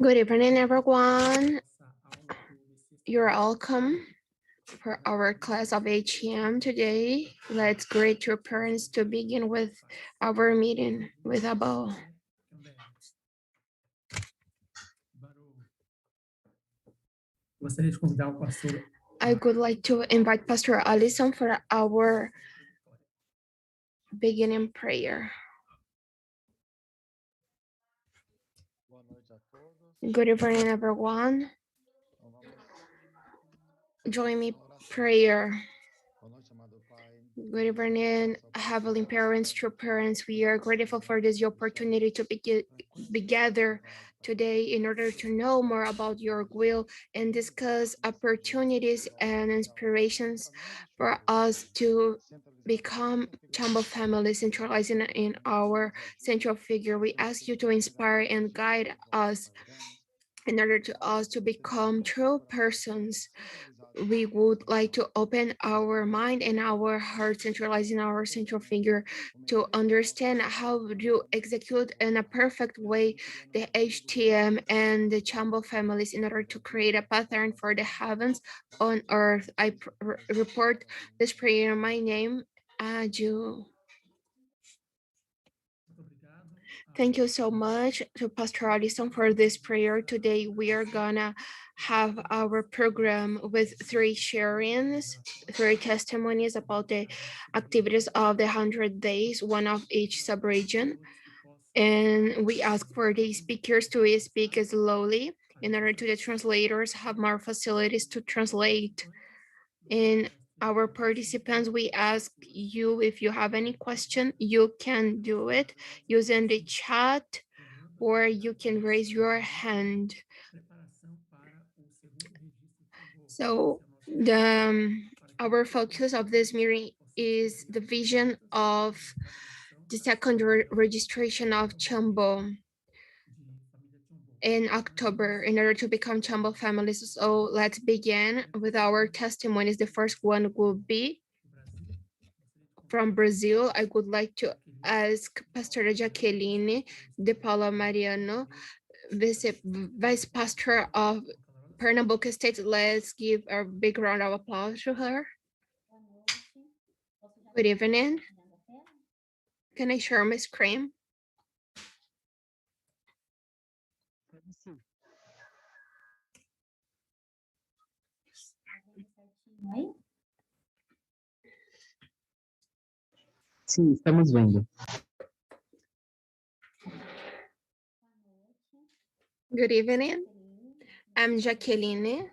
Good evening, everyone. You're welcome for our class of HTM today. Let's greet your parents to begin with our meeting with a bow. I would like to invite Pastor Alison for our beginning prayer. Good evening, everyone. Join me prayer. Good evening, Heavenly Parents, true parents. We are grateful for this opportunity to be gathered today in order to know more about your will and discuss opportunities and inspirations for us to become Chambo family, centralizing in our central figure. We ask you to inspire and guide us in order to us to become true persons. We would like to open our mind and our heart, centralizing our central figure to understand how to execute in a perfect way the HTM and the Chambo families in order to create a pattern for the heavens on earth. I report this prayer in my name, Aju. Thank you so much to Pastor Addison for this prayer. Today we are gonna have our program with three sharings, three testimonies about the activities of the 100 days, one of each sub-region. And we ask for the speakers to speak slowly in order to the translators have more facilities to translate. And our participants, we ask you if you have any question, you can do it using the chat or you can raise your hand. So our focus of this meeting is the vision of the second registration of Chambo in October in order to become Chambo families. So let's begin with our testimonies. The first one will be from Brazil. I would like to ask Pastor Jaqueline de Paula Mariano, Vice Pastor of Pernambuco State. Let's give a big round of applause to her. Good evening. Can I share my screen? Sim, estamos vendo. Good evening. I'm Jaqueline.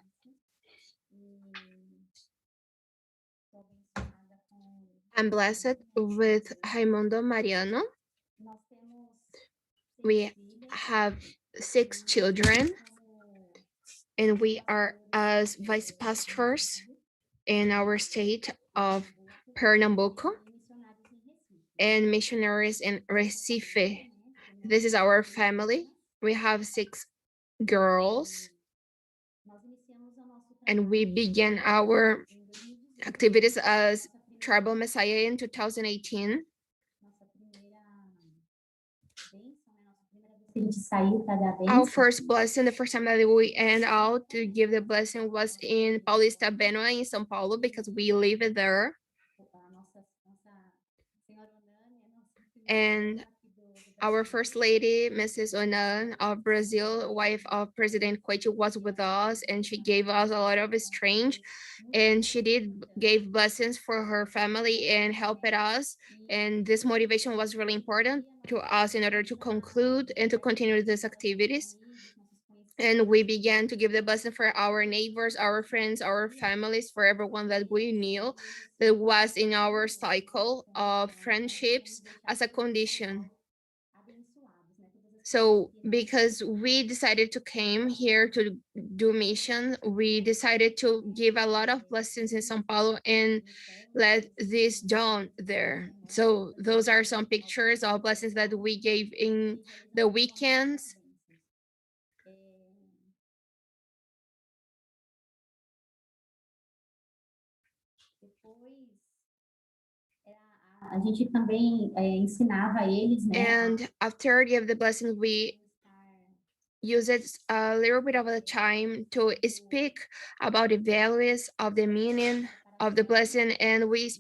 I'm blessed with Raimundo Mariano. We have 6 children, and we are as vice pastors in our state of Pernambuco and missionaries in Recife. This is our family. We have 6 girls, and we began our activities as Tribal Messiah in 2018. Our first blessing, the first time that we went out to give the blessing was in Paulista Benoa in São Paulo because we live there. And our first lady, Mrs. Onan of Brazil, wife of President Coito, was with us, and she gave us a lot of strength. And she gave blessings for her family and helped us. And this motivation was really important to us in order to conclude and to continue these activities. And we began to give the blessing for our neighbors, our friends, our families, for everyone that we knew that was in our cycle of friendships as a condition. So because we decided to came here to do mission, we decided to give a lot of blessings in São Paulo and let this down there. So those are some pictures of blessings that we gave in the weekends. And after give the blessing, we uses a little bit of the time to speak about the values of the meaning of the blessing, and we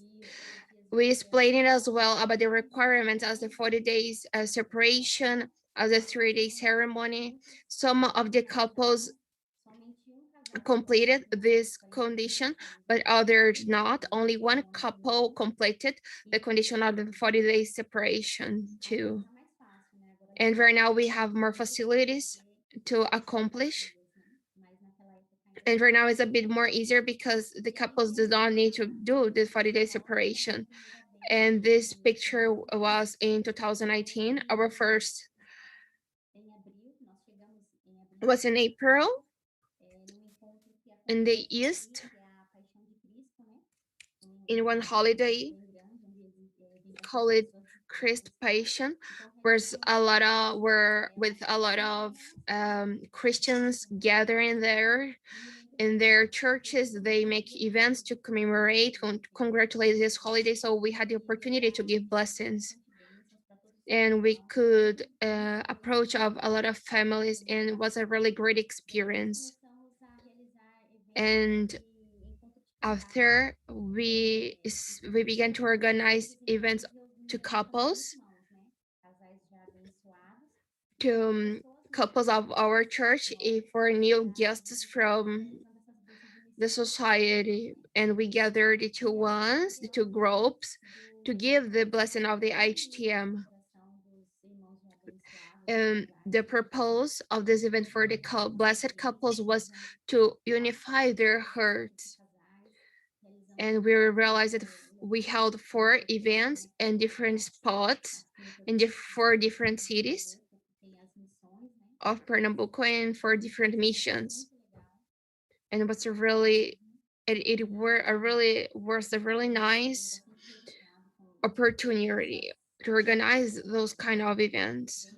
explain it as well about the requirements as the 40 days separation, as a 3-day ceremony. Some of the couples completed this condition, but others not. Only one couple completed the condition of the 40 days separation too. And right now we have more facilities to accomplish. And right now it's a bit more easier because the couples do not need to do the 40-day separation. And this picture was in 2019. Our first was in April in the East, in one holiday called Christ Passion, where with a lot of Christians gathering there in their churches. They make events to commemorate, congratulate this holiday. So we had the opportunity to give blessings, and we could approach of a lot of families, and it was a really great experience. And after we began to organize events to couples, to couples of our church, for new guests from the society, and we gathered the two groups, to give the blessing of the HTM. The purpose of this event for the blessed couples was to unify their hearts. And we realized that we held 4 events in different spots in 4 different cities of Pernambuco, and 4 different missions. And it was a really it were a really was a really nice opportunity to organize those kind of events.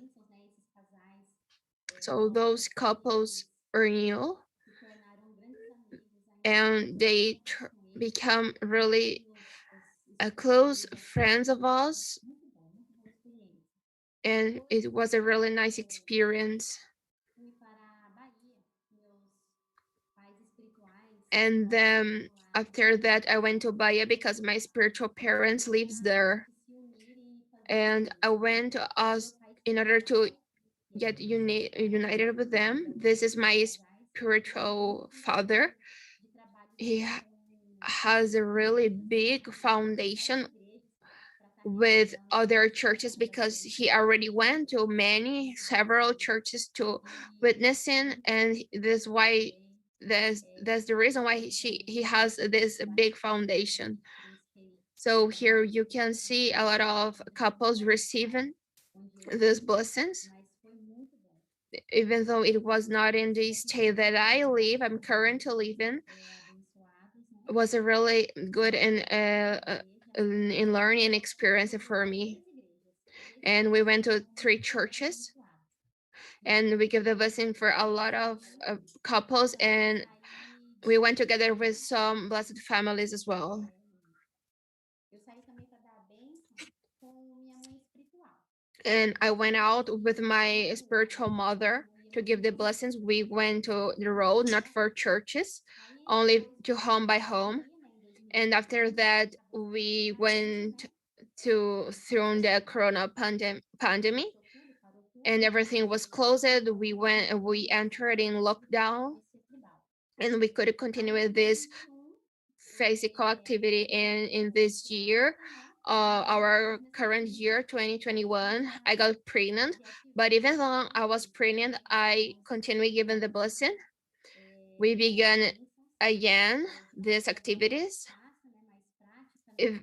So those couples are new, and they become really close friends of us, and it was a really nice experience. And then after that, I went to Bahia because my spiritual parents lives there, and I went as in order to get united with them. This is my spiritual father. He has a really big foundation with other churches because he already went to several churches to witnessing, and that's the reason why he has this big foundation. So here you can see a lot of couples receiving these blessings, even though it was not in the state that I'm currently living. It was a really good and in learning experience for me. And we went to 3 churches, and we gave the blessing for a lot of couples, and we went together with some blessed families as well. And I went out with my spiritual mother to give the blessings. We went to the road, not for churches, only to home by home. And after that, we went to through the corona pandemic, and everything was closed. We entered in lockdown, and we could continue with this physical activity in this year. Our current year 2021, I got pregnant, but even though I was pregnant, I continued giving the blessing. We began again these activities. If,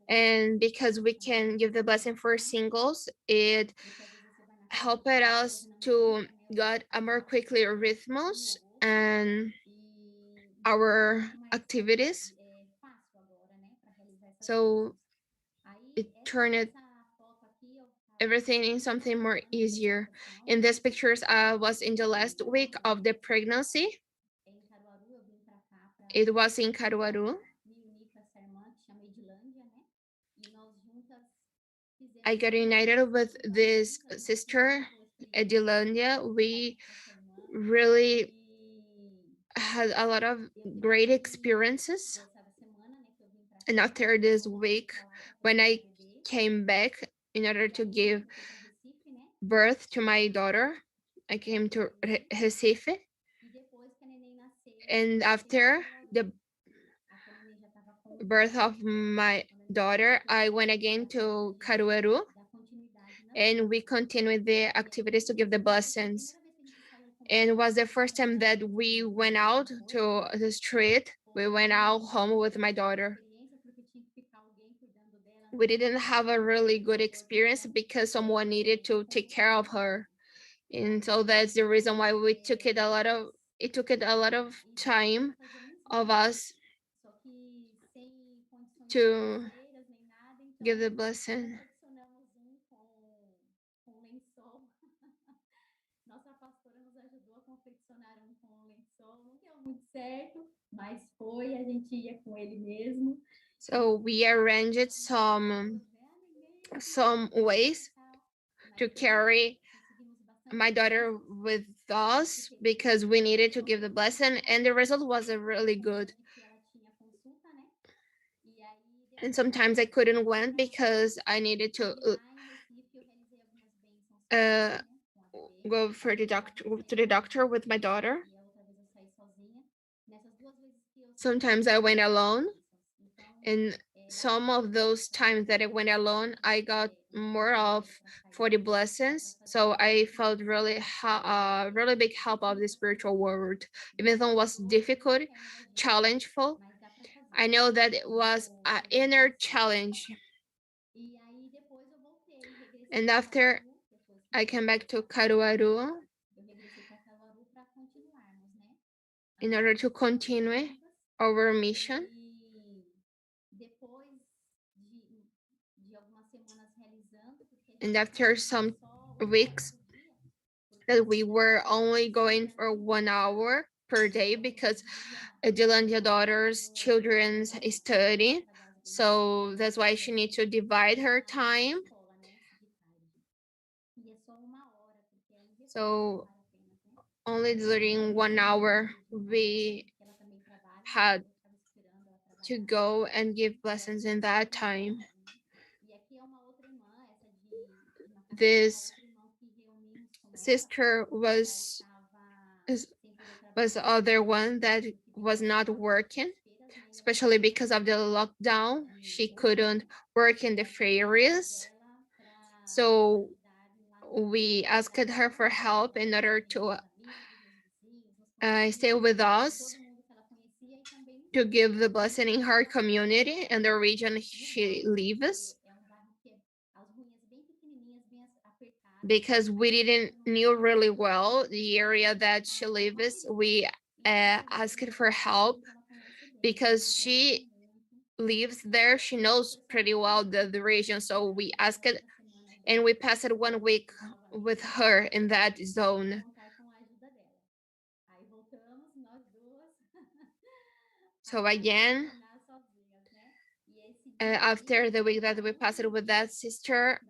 and because we can give the blessing for singles, it helped us to get a more quickly rhythms and our activities. So it turned everything in something more easier. In these pictures, I was in the last week of the pregnancy. It was in Caruaru. I got united with this sister, Edilandia. We really had a lot of great experiences. And after this week, when I came back in order to give birth to my daughter, I came to Recife. And after the birth of my daughter, I went again to Caruaru and we continued the activities to give the blessings. And it was the first time that we went out to the street. We went out home with my daughter. We didn't have a really good experience because someone needed to take care of her. And so that's the reason why we took it took it a lot of time of us to give the blessing. So we arranged some ways to carry my daughter with us because we needed to give the blessing, and the result was a really good. And sometimes I couldn't went because I needed to uh, go for the doctor to the doctor with my daughter. Sometimes I went alone, and some of those times that I went alone, I got more of 40 blessings. So I felt really big help of the spiritual world, even though it was difficult, challengeful. I know that it was an inner challenge. And after I came back to Caruaru in order to continue our mission. And after some weeks that we were only going for 1 hour per day because Dylan's daughter's children's study. So that's why she needs to divide her time. So only during 1 hour we had to go and give lessons in that time. This sister was the other one that was not working, especially because of the lockdown. She couldn't work in the fairies. So we asked her for help in order to stay with us to give the blessing in her community and the region she lives. Because we didn't knew really well the area that she lives, we asked for help because she lives there. She knows pretty well the region, so we asked and we passed 1 week with her in that zone. So again, after the week that we passed with that sister,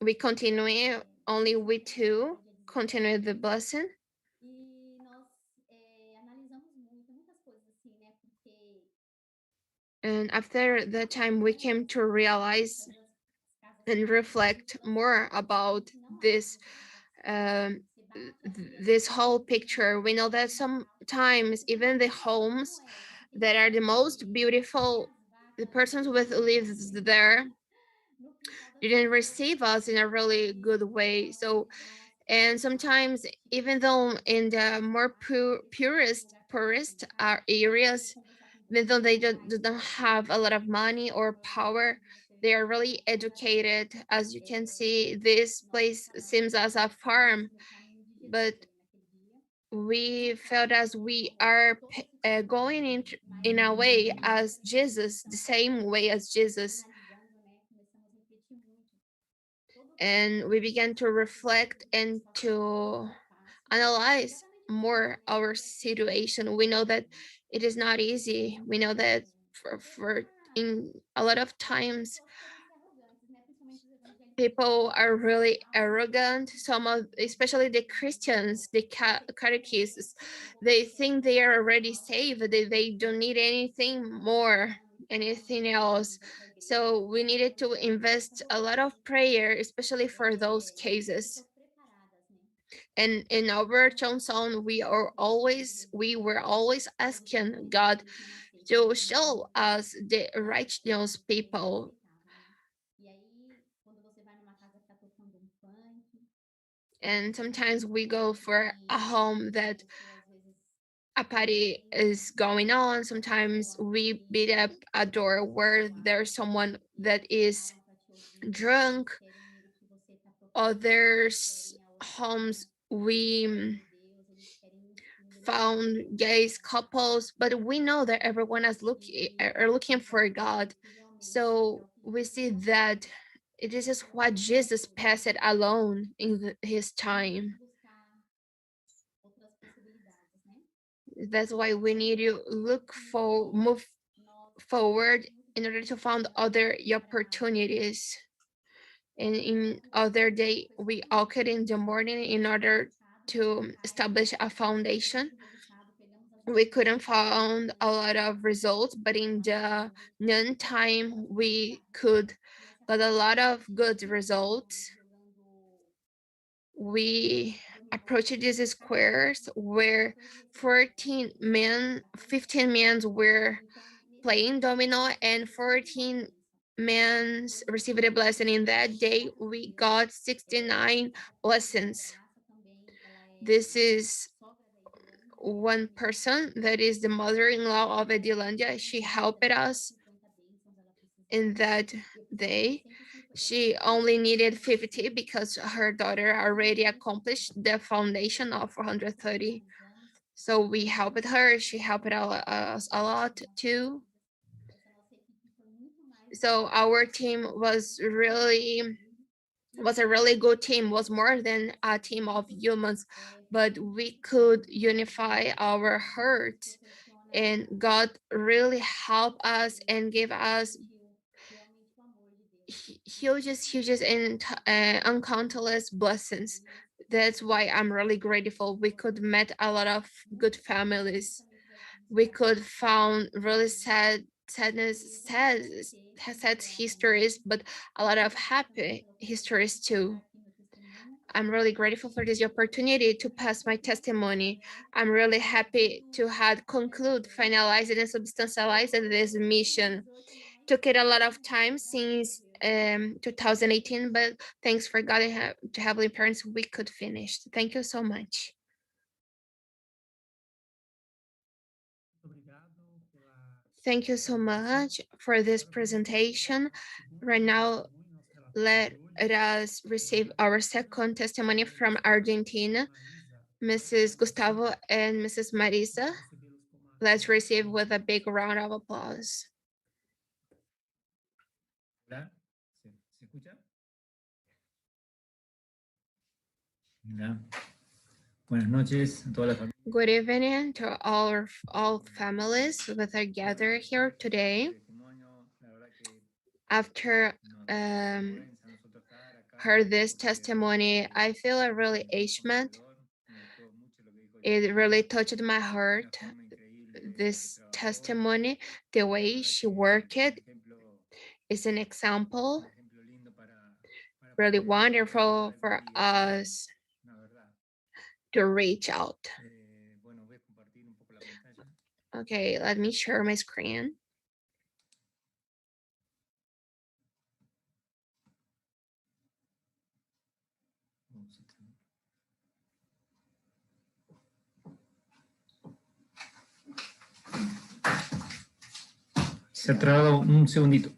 we continue only we two continue the blessing. And after that time, we came to realize and reflect more about um, this whole picture. We know that sometimes even the homes that are the most beautiful, the persons with lives there didn't receive us in a really good way. So, and sometimes even though in the more poorest areas, even though they don't have a lot of money or power, they are really educated. As you can see, this place seems as a farm, but we felt as we are going in a way as Jesus, the same way as Jesus. And we began to reflect and to analyze more our situation. We know that it is not easy. We know that for in a lot of times people are really arrogant. Some of, especially the Christians, the catechists, they think they are already saved. They don't need anything more, anything else. So we needed to invest a lot of prayer, especially for those cases. And in our Johnson, we were always asking God to show us the righteous people. And sometimes we go for a home that a party is going on. Sometimes we beat up a door where there's someone that is drunk. Others homes we found gays couples, but we know that everyone is looking for God. So we see that this is what Jesus passed alone in his time. That's why we need to move forward in order to find other opportunities. And in other day, we walked in the morning in order to establish a foundation. We couldn't find a lot of results, but in the noon time, we could got a lot of good results. We approached these squares where 14 men, 15 men were playing domino and 14 men received a blessing. In that day, we got 69 blessings. This is one person that is the mother-in-law of Edilandia. She helped us in that day. She only needed 50 because her daughter already accomplished the foundation of 430. So we helped her. She helped us a lot too. So our team was a really good team, was more than a team of humans, but we could unify our hearts, and God really helped us and gave us huge and uncountless blessings. That's why I'm really grateful. We could met a lot of good families. We could found really sad histories, but a lot of happy histories too. I'm really grateful for this opportunity to pass my testimony. I'm really happy to have finalized and substantialized this mission. Took it a lot of time since 2018, but thanks for God to Heavenly Parents, we could finish. Thank you so much. Thank you so much for this presentation. Right now, let us receive our second testimony from Argentina, Mrs. Gustavo and Mrs. Marisa. Let's receive with a big round of applause. Hola, ¿se escucha? Hola. Buenas noches a toda la familia. Good evening to all families that are gathered here today. After heard this testimony, I feel a really agement. It really touched my heart. This testimony, the way she worked it, is an example, really wonderful for us to reach out. Okay, let me share my screen. Se ha trabado un segundito.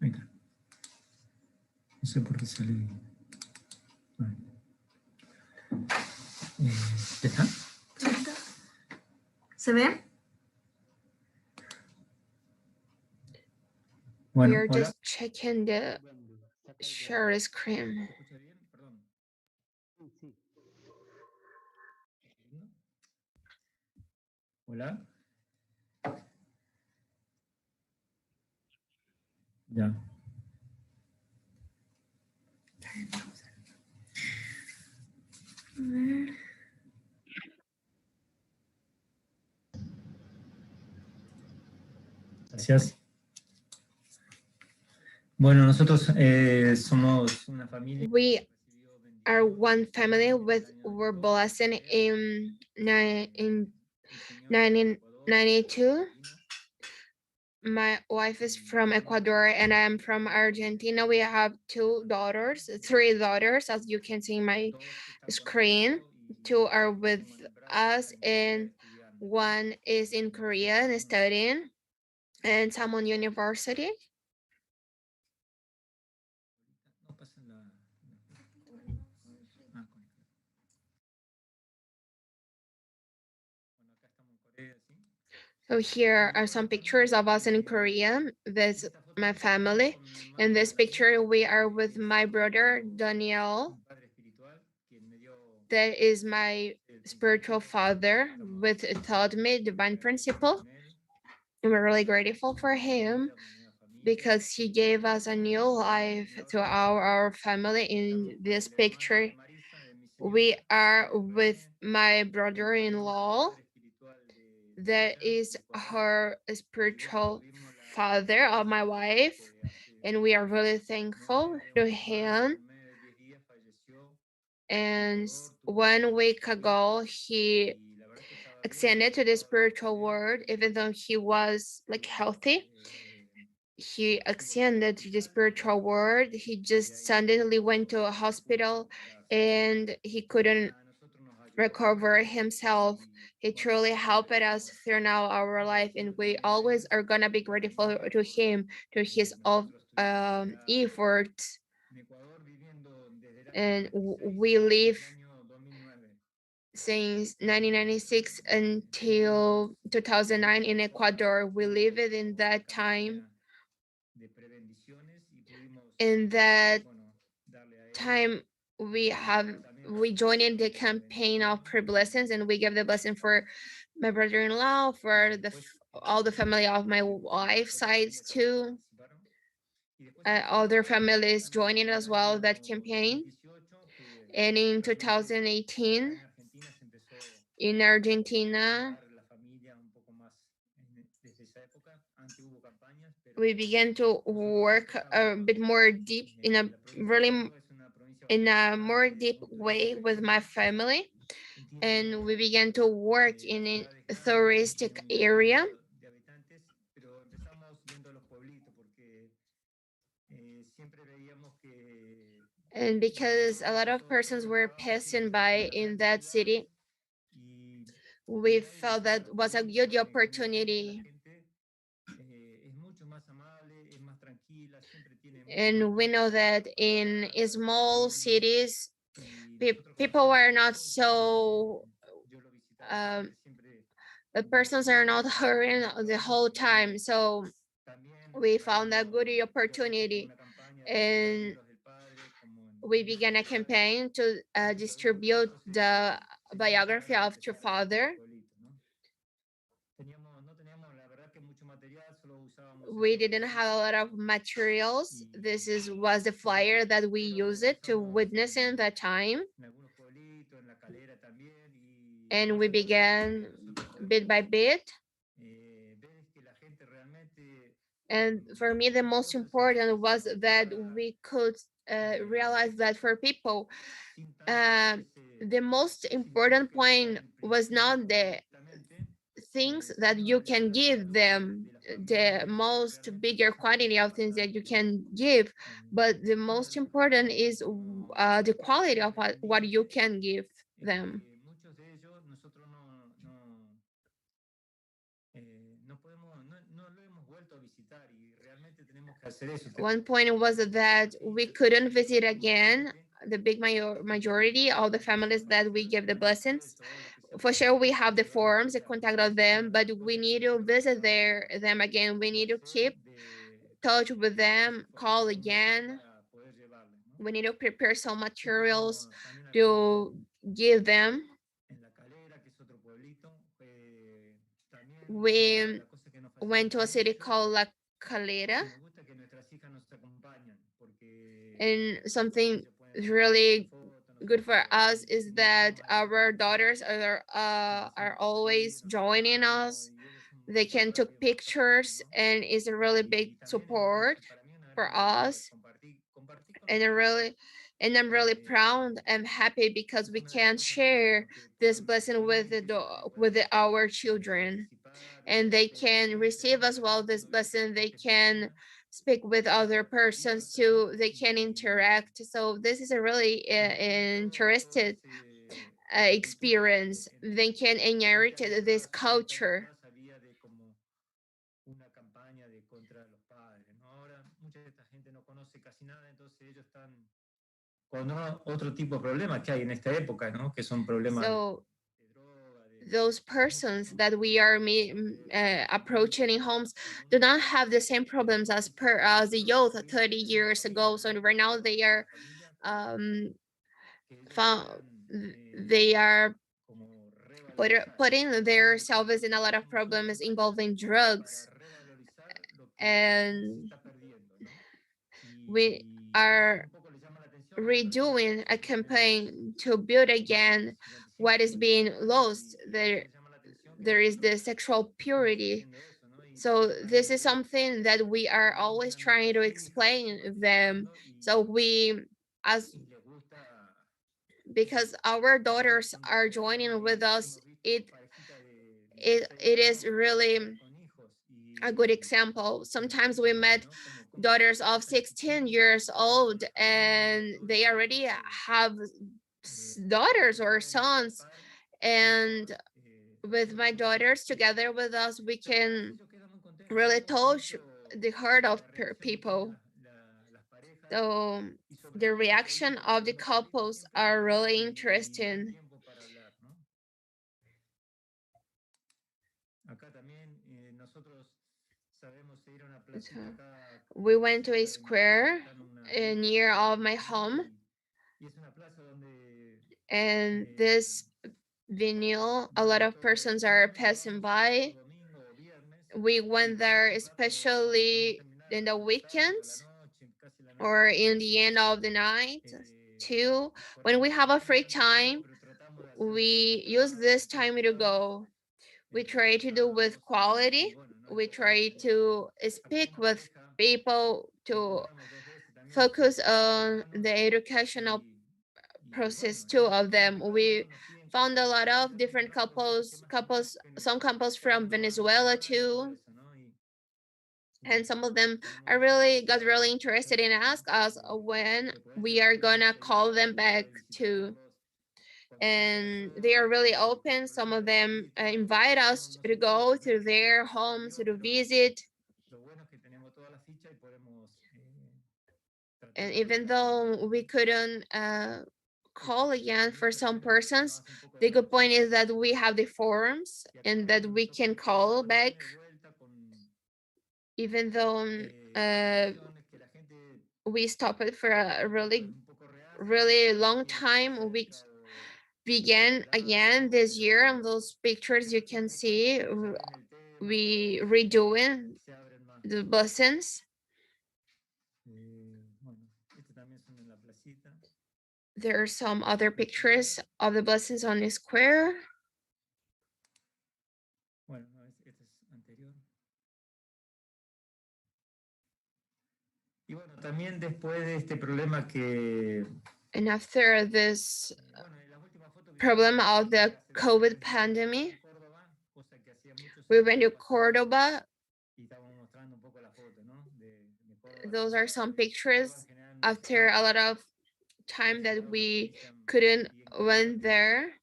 Ahí está. No sé por qué sale. ¿Ya está? ¿Se ve? Bueno, we are hola. Just checking the share screen. Hola. Ya. Gracias. Bueno, nosotros somos una familia. We are one family with were blessed in 1992. My wife is from Ecuador and I am from Argentina. We have three daughters, as you can see in my screen. Two are with us, and one is in Korea and studying in Samon University. No pasa la- Ah, bueno, acá estamos en Corea, ¿sí? So here are some pictures of us in Korea. This my family. In this picture, we are with my brother Daniel. Un padre espiritual quien me dio That is my spiritual father, with taught me divine principle. con él, And we're really grateful for una nueva him vida, una nueva familia. because he gave us a new life to our family. In this picture, we are with my brother-in-law. That is her spiritual father of my wife, and we are really thankful to him. And 1 week ago, he ascended to the spiritual world, even though he was like healthy. He ascended to the spiritual world. He just suddenly went to a hospital and he couldn't recover himself. He truly helped us through now our life, and we always are gonna be grateful to him, to his efforts. And we live since 1996 until 2009 in Ecuador. We lived in that time. In that time, we joined in the campaign of pre-blessings, and we gave the blessing for my brother-in-law, for all the family of my wife's sides too. Other families joining as well that campaign. And in 2018, in Argentina, we began to work a bit more deep in a more deep way with my family, and we began to work in a touristic area. And because a lot of persons were passing by in that city, we felt that was a good opportunity. And we know that in small cities, people are not so, the persons are not hurrying the whole time. So we found a good opportunity, and we began a campaign to distribute the biography of your father. We didn't have a lot of materials. This was the flyer that we used to witness in that time. And we began bit by bit. And for me, the most important was that we could realize that for people, the most important point was not the things that you can give them, the most bigger quantity of things that you can give, but the most important is the quality of what you can give them. One point was that we couldn't visit again the big majority of the families that we give the blessings. For sure, we have the forms, the contact of them, but we need to visit them again. We need to keep touch with them, call again. We need to prepare some materials to give them. We went to a city called La Calera. And something really good for us is that our daughters are always joining us. They can take pictures, and it's a really big support for us. And I'm really proud and happy because we can share this blessing with our children, and they can receive as well this blessing. They can speak with other persons too. They can interact. So this is a really interested experience. They can inherit this culture. una campaña de contra de los padres, ¿no? Ahora mucha de esta gente no conoce casi nada, entonces ellos están con otro tipo de problemas que hay en esta época, ¿no? Que son problemas So de droga, those persons that we are approaching in homes do not have the same problems as the youth 30 years ago. So right now they are um, found, they are putting themselves in a lot of problems involving drugs, and we are redoing a campaign to build again what is being lost. There is the sexual purity. So this is something that we are always trying to explain them. So we, as because our daughters are joining with us, it is really a good example. Sometimes we met daughters of 16 years old and they already have daughters or sons, and with my daughters together with us, we can really touch the heart of people. So the reaction of the couples are really interesting. So we went to a square near of my home, and this venue, a lot of persons are passing by. We went there especially in the weekends or in the end of the night too. When we have a free time, we use this time to go. We try to do with quality. We try to speak with people to focus on the educational process too of them. We found a lot of different couples, some couples from Venezuela too, and some of them are really got really interested in ask us when we are gonna call them back to, and they are really open. Some of them invite us to go to their homes to visit. And even though we couldn't call again for some persons, the good point is that we have the forums and that we can call back, even though we stopped it for a really long time. We began again this year, and those pictures you can see we redoing the buses. There are some other pictures of the buses on the square. And after this problem of the COVID pandemic, we went to Cordoba. Those are some pictures after a lot of time that we couldn't went there.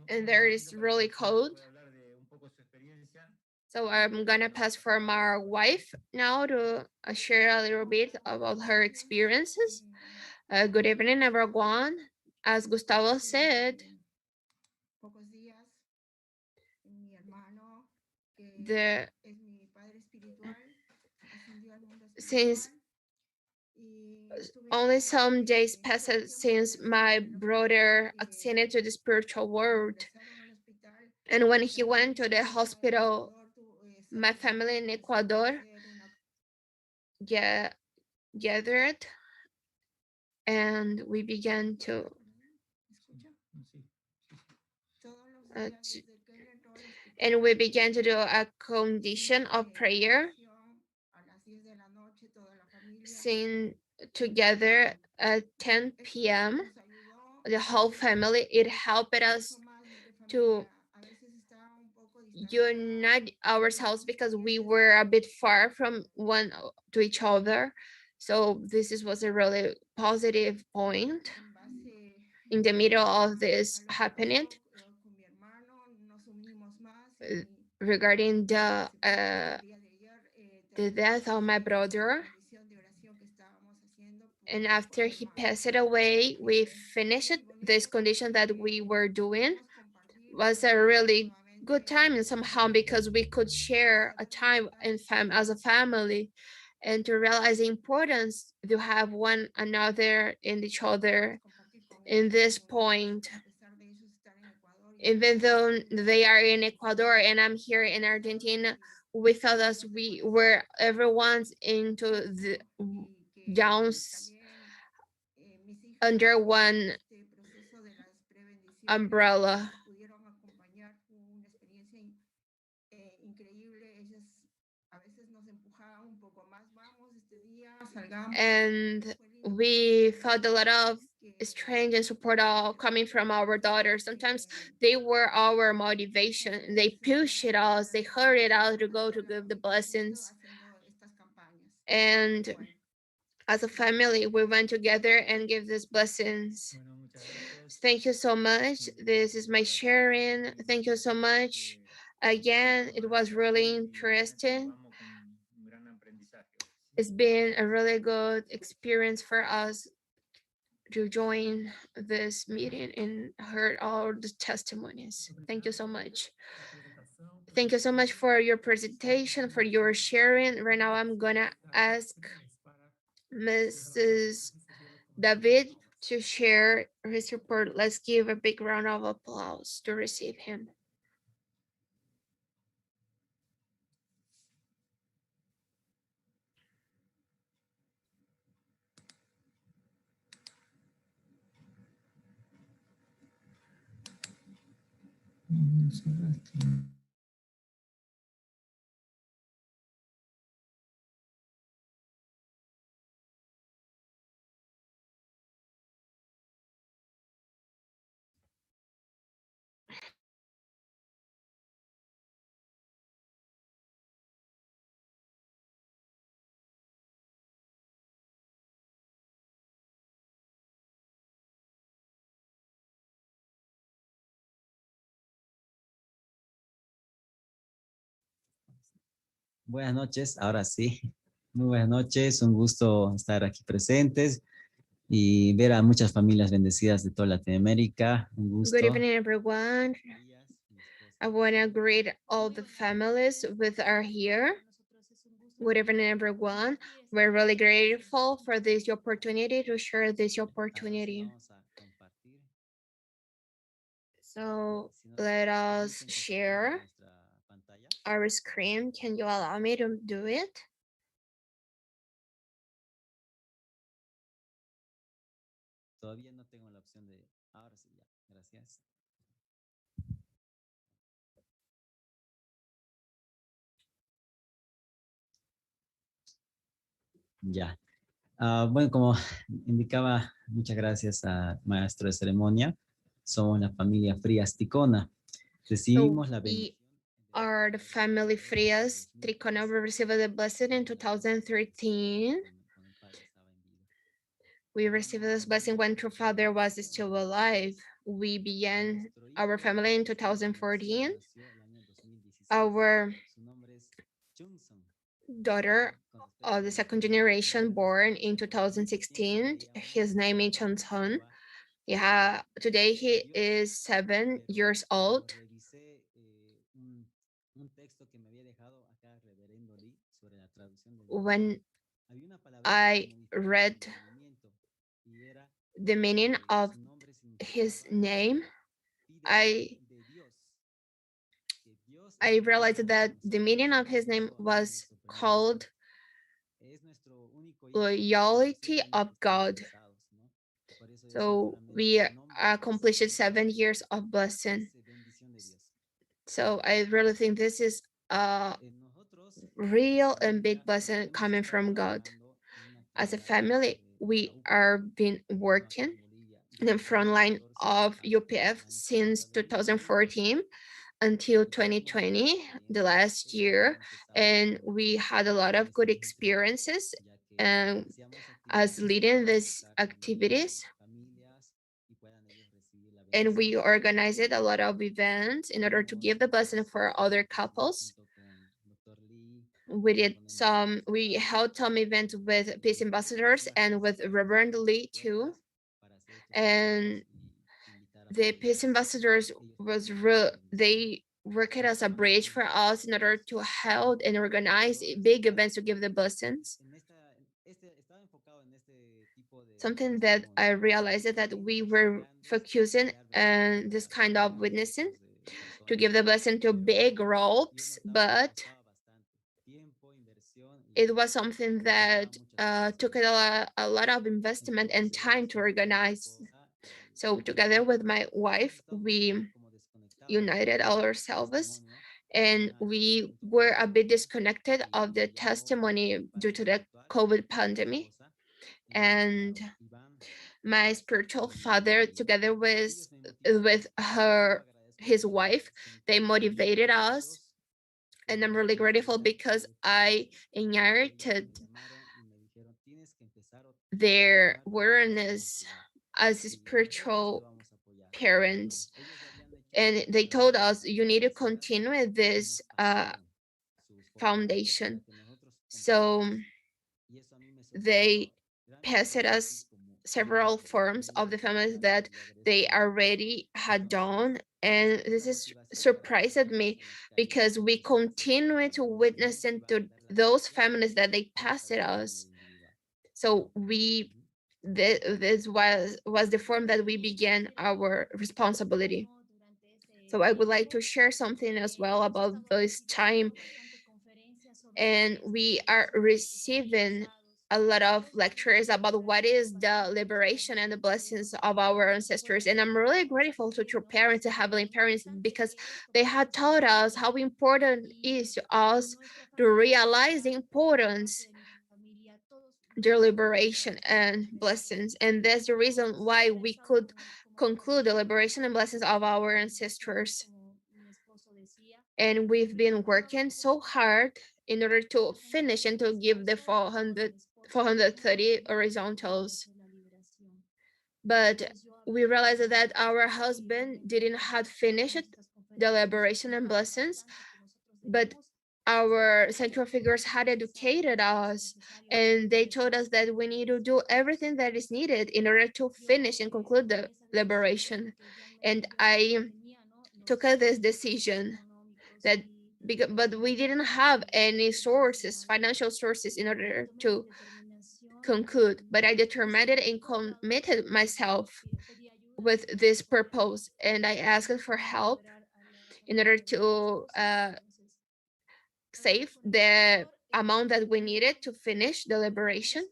And there is really cold. So I'm gonna pass for my wife now to share a little bit about her experiences. Good evening, everyone. As Gustavo said, the since only some days passed since my brother ascended to the spiritual world, and when he went to the hospital, my family in Ecuador gathered, and we began uh, to and we began to do a condition of prayer, sing together at 10 p.m. The whole family. It helped us to unite ourselves because we were a bit far from one to each other. So was a really positive point in the middle of this happening, regarding the death of my brother. And after he passed away, we finished this condition that we were doing. Was a really good time and somehow because we could share a time as a family, and to realize the importance to have one another in each other in this point. Even though they are in Ecuador and I'm here in Argentina, we felt as we were everyone's into the downs under one umbrella. And we felt a lot of strength and support all coming from our daughters. Sometimes they were our motivation. They pushed us, they hurried out to go to give the blessings. And as a family, we went together and give these blessings. Thank you so much. This is my sharing. Thank you so much. Again, it was really interesting. It's been a really good experience for us to join this meeting and heard all the testimonies. Thank you so much. Thank you so much for your presentation, for your sharing. Right now, I'm gonna ask Mrs. David to share his report. Let's give a big round of applause to receive him. Buenas noches, ahora sí. Muy buenas noches, un gusto estar aquí presentes y ver a muchas familias bendecidas de toda Latinoamérica. Un gusto. Good evening, everyone. I want to greet all the families with are here. Good evening, everyone. We're really grateful for this opportunity to share this opportunity. So let us share our screen. Can you allow me to do it? Todavía no tengo la opción de... Ahora sí, ya. Gracias. Ya. Bueno, como indicaba, muchas gracias al maestro de ceremonia. Somos la familia Frías Ticona. Recibimos la bendición. Are the family Frias Tricona. We received the blessing in 2013. We received this blessing when true father was still alive. We began our family in 2014. Our daughter of the second generation born in 2016. His name is Chun. Yeah, today he is 7 years old. When I read the meaning of his name, I realized that the meaning of his name was called loyalty of God. So we accomplished 7 years of blessing. So I really think this is a real and big blessing coming from God. As a family, we are been working in the front line of UPF since 2014 until 2020, the last year, and we had a lot of good experiences and as leading these activities. And we organized a lot of events in order to give the blessing for other couples. We held some events with peace ambassadors and with Reverend Lee too. And the peace ambassadors they worked as a bridge for us in order to hold and organize big events to give the blessings. Something that I realized is that we were focusing on this kind of witnessing to give the blessing to big ropes, but it was something that took a lot of investment and time to organize. So together with my wife, we united ourselves and we were a bit disconnected of the testimony due to the COVID pandemic. And my spiritual father, together with his wife, they motivated us. And I'm really grateful because I inherited their awareness as spiritual parents. And they told us, you need to continue with this foundation. So they passed us several forms of the families that they already had done. And this is surprised me because we continue to witness into those families that they passed us. So this was the form that we began our responsibility. So I would like to share something as well about this time. And we are receiving a lot of lectures about what is the liberation and the blessings of our ancestors. And I'm really grateful to true parents and heavenly parents because they had taught us how important it is to us to realize the importance their liberation and blessings. And that's the reason why we could conclude the liberation and blessings of our ancestors. And we've been working so hard in order to finish and to give the 430 horizontals. But we realized that our husband didn't have finished the liberation and blessings, but our central figures had educated us and they told us that we need to do everything that is needed in order to finish and conclude the liberation. And I took this decision that but we didn't have any sources, financial sources in order to conclude, but I determined it and committed myself with this purpose, and I asked for help in order to save the amount that we needed to finish the liberation.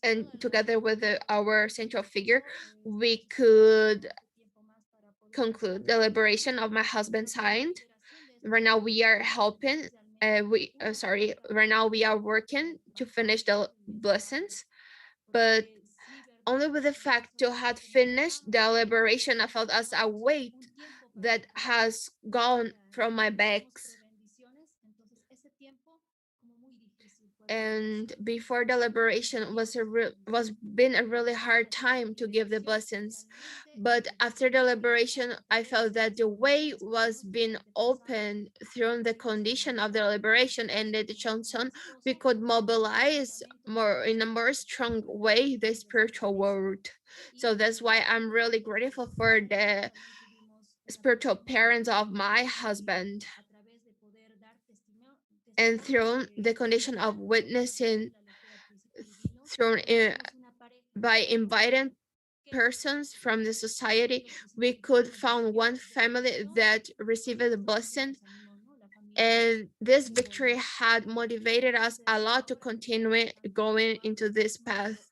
And together with our central figure, we could conclude the liberation of my husband's side. Right now we are helping, right now we are working to finish the blessings, but only with the fact to have finished the liberation, I felt as a weight that has gone from my backs. And before the liberation was been a really hard time to give the blessings, but after the liberation I felt that the way was being opened through the condition of the liberation and the Johnson, we could mobilize more in a more strong way the spiritual world. So that's why I'm really grateful for the spiritual parents of my husband. And through the condition of witnessing through by inviting persons from the society, we could found one family that received the blessing And this victory had motivated us a lot to continue going into this path.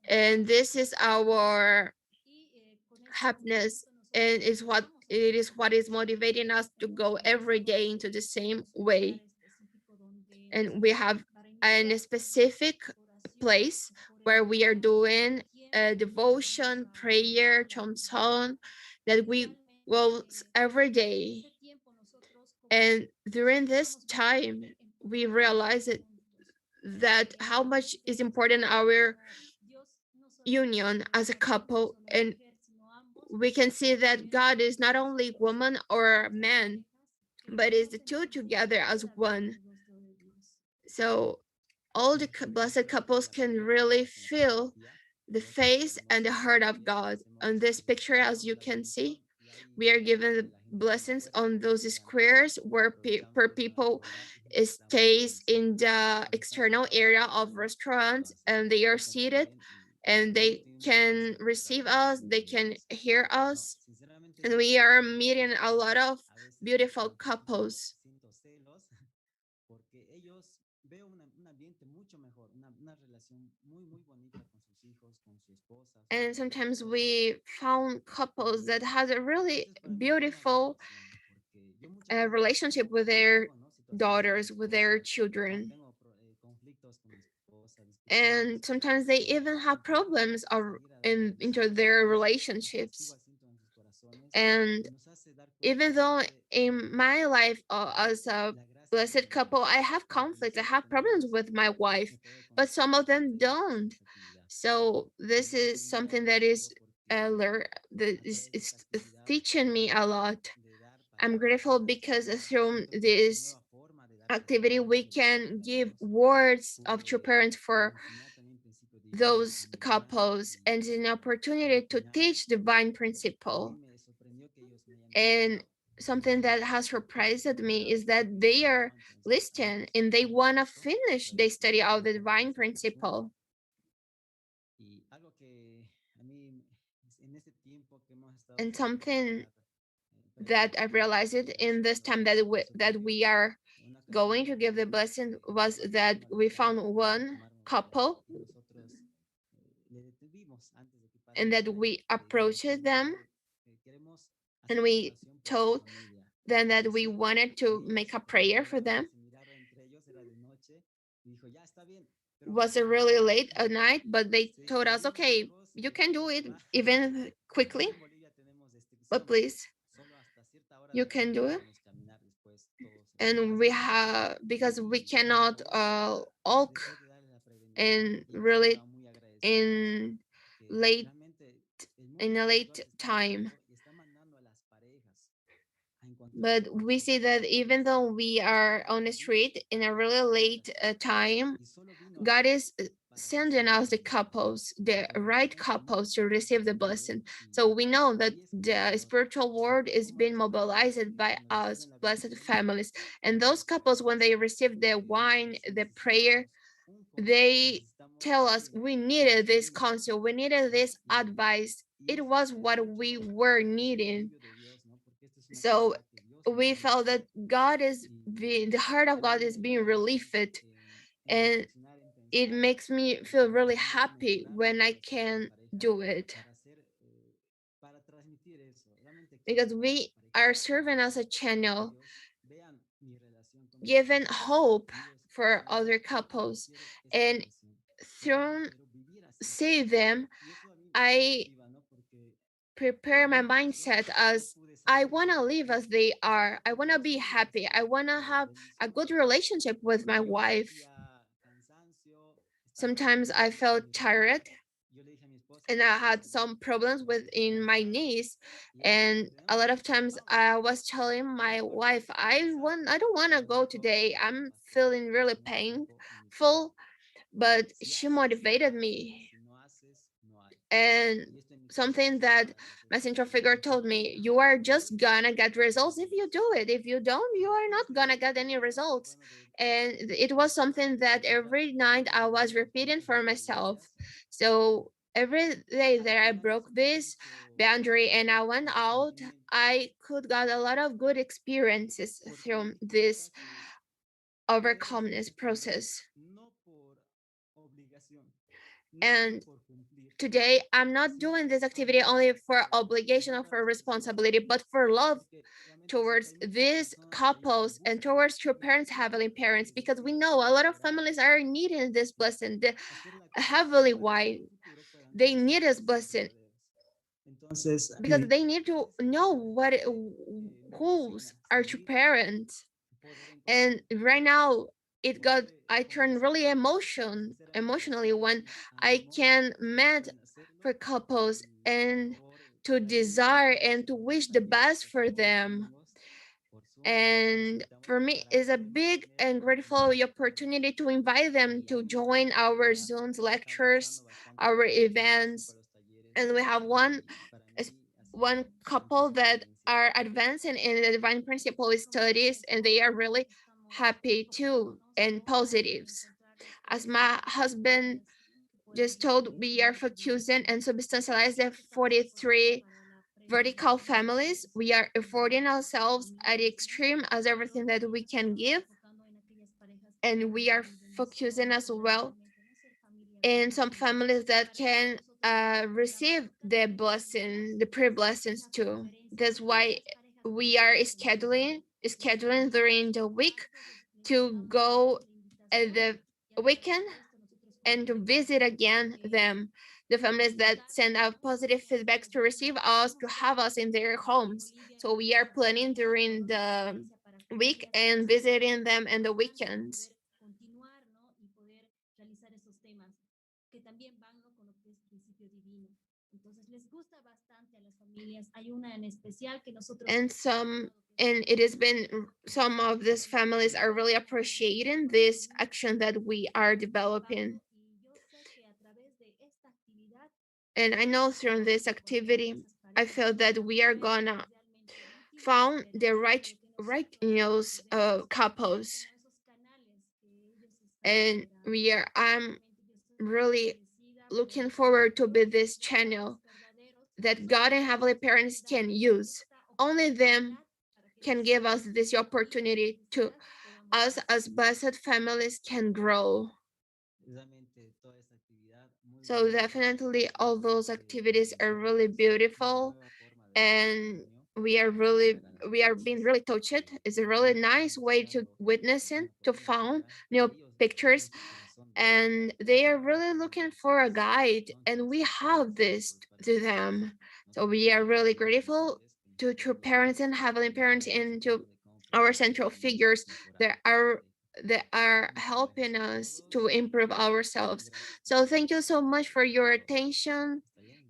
And this is our happiness, and it is motivating us to go every day into the same way. And we have a specific place where we are doing a devotion, prayer, chanson that we go every day. And during this time, we realize that how much is important our union as a couple. And we can see that God is not only woman or man, but is the two together as one. So all the blessed couples can really feel the face and the heart of God. On this picture, as you can see, we are given the blessings on those squares where per people stays in the external area of restaurants, and they are seated and they can receive us, they can hear us, and we are meeting a lot of beautiful couples. porque ellos veo un ambiente mucho mejor, una relación muy bonita con sus hijos, con su esposa, sus And hijos, sometimes esposa. we found couples that has a really beautiful relationship with their daughters, with their children. And sometimes they even have problems into their relationships. And even though in my life as a blessed couple, I have conflicts, I have problems with my wife, but some of them don't. So this is something that is that is teaching me a lot. I'm grateful because through this activity we can give words of true parents for those couples and an opportunity to teach divine principle. And something that has surprised me is that they are listening and they want to finish the study of the divine principle. And something that I realized it in this time that we are going to give the blessing was that we found one couple and that we approached them and we told them that we wanted to make a prayer for them. It was a really late at night, but they told us, okay, you can do it even quickly, but please, you can do it. And we have, because we cannot walk and really in late in a late time. But we see that even though we are on the street in a really late time, God is sending us the couples, the right couples to receive the blessing. So we know that the spiritual world is being mobilized by us, blessed families. And those couples, when they receive the wine, the prayer, they tell us we needed this counsel, we needed this advice. It was what we were needing. So we felt that the heart of God is being relieved, and it makes me feel really happy when I can do it, because we are serving as a channel, giving hope for other couples, and through see them, I prepare my mindset as I want to live as they are. I want to be happy. I want to have a good relationship with my wife. Sometimes I felt tired and I had some problems within my knees. And a lot of times I was telling my wife, I don't want to go today. I'm feeling really painful, but she motivated me. And something that my central figure told me, you are just gonna get results if you do it. If you don't, you are not gonna get any results. And it was something that every night I was repeating for myself. So every day that I broke this boundary and I went out, I could got a lot of good experiences through this overcomeness process. And today, I'm not doing this activity only for obligation or for responsibility, but for love towards these couples and towards true parents, heavenly parents, because we know a lot of families are needing this blessing, the heavenly why they need this blessing because they need to know what who's are true parents. And right now I turn really emotionally when I can meet for couples and to desire and to wish the best for them. And for me it's a big and grateful opportunity to invite them to join our Zoom's lectures, our events. And we have one couple that are advancing in the divine principle studies, and they are really happy too and positives. As my husband just told, we are focusing and substantialize the 43 vertical families. We are affording ourselves at the extreme as everything that we can give, and we are focusing as well in some families that can receive the blessing, the pre-blessings too. That's why we are scheduling during the week to go at the weekend and to visit again them, the families that send out positive feedbacks to receive us, to have us in their homes. So we are planning during the week and visiting them in the weekends. And it has been some of these families are really appreciating this action that we are developing. And I know through this activity, I feel that we are gonna found the right couples, and I'm really looking forward to be this channel that God and heavenly parents can use. Only them can give us this opportunity to us as blessed families can grow. So definitely all those activities are really beautiful, and we are being really touched. It's a really nice way to witnessing, to found new pictures, and they are really looking for a guide, and we have this to them. So we are really grateful to true parents and heavenly parents and to our central figures that are helping us to improve ourselves. So thank you so much for your attention.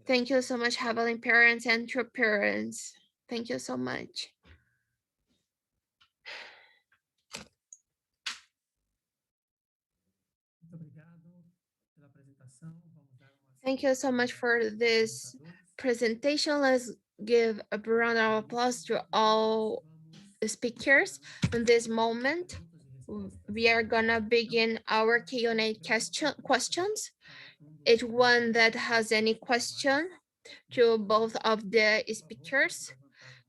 Thank you so much, heavenly parents and true parents. Thank you so much. Thank you so much for this presentation. Let's give a round of applause to all speakers. In this moment, we are gonna begin our Q&A questions. Each one that has any question to both of the speakers,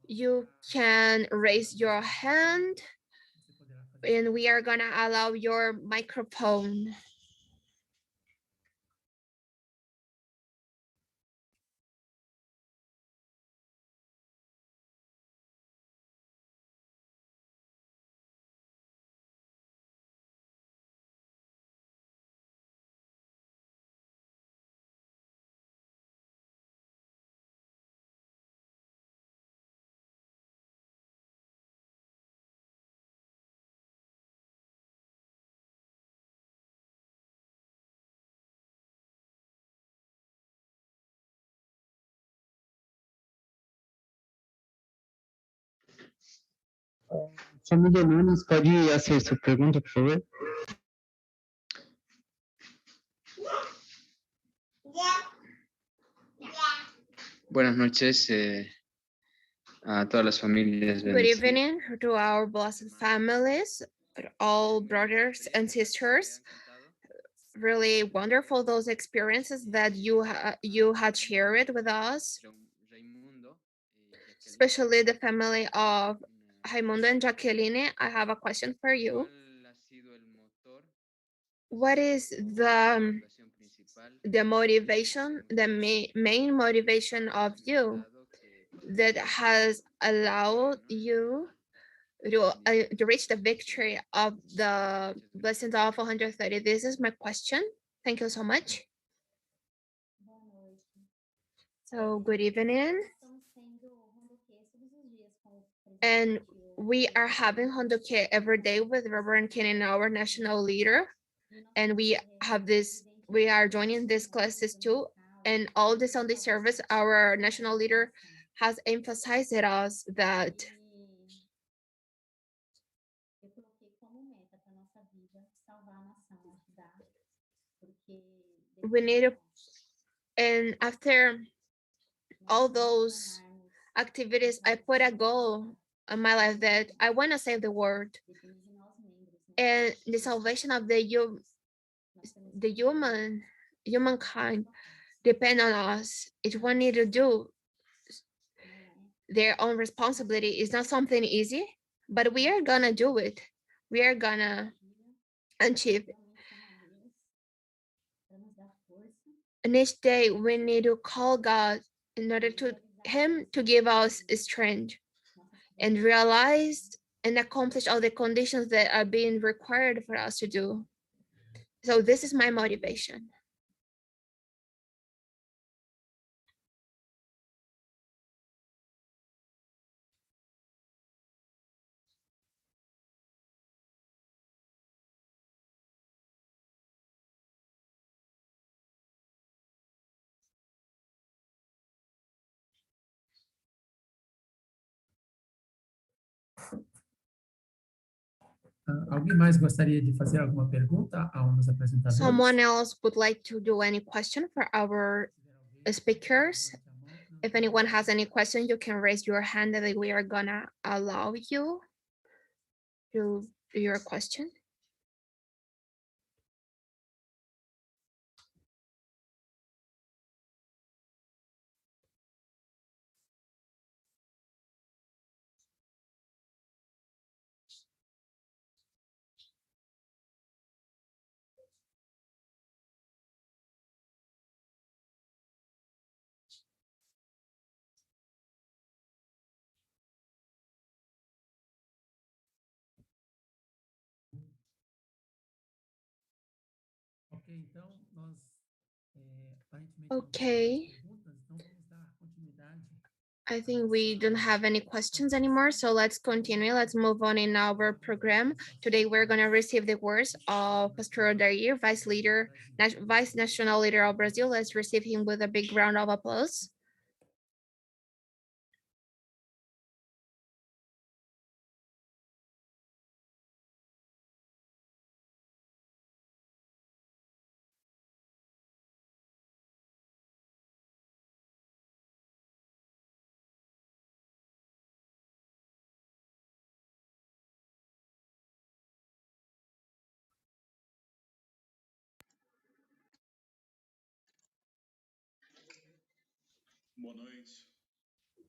you can raise your hand and we are gonna allow your microphone. Família Nunes, pode hacer su pregunta, por favor? Buenas noches a todas las familias. Good evening to our blessed families, all brothers and sisters. really wonderful, those experiences that you had shared with us, especially the family of Raimundo and Jacqueline. I have a question for you. What is the motivation, the main motivation of you that has allowed you to reach the victory of the blessings of 130? This is my question. Thank you so much. So good evening. And we are having Hondoke every day with Reverend Ken, our national leader. And we are joining these classes too. And all the Sunday service, our national leader has emphasized it us that we need to, and after all those activities, I put a goal in my life that I want to save the world and the salvation of the humankind depend on us. Each one need to do their own responsibility. It's not something easy, but we are gonna do it. We are gonna achieve. And each day we need to call God in order to Him to give us strength and realize and accomplish all the conditions that are being required for us to do. So this is my motivation. Alguém mais gostaria de fazer alguma pergunta a um dos apresentadores? Someone else would like to do any question for our speakers? If anyone has any question, you can raise your hand and we are gonna allow you to do your question. Ok, então nós aparentemente Okay. perguntas, então vamos dar continuidade. I think we don't have any questions anymore, so let's continue. Let's move on in our program. Today, we're going to receive the words of Pastor Odair, Vice National Leader of Brazil. Let's receive him with a big round of applause.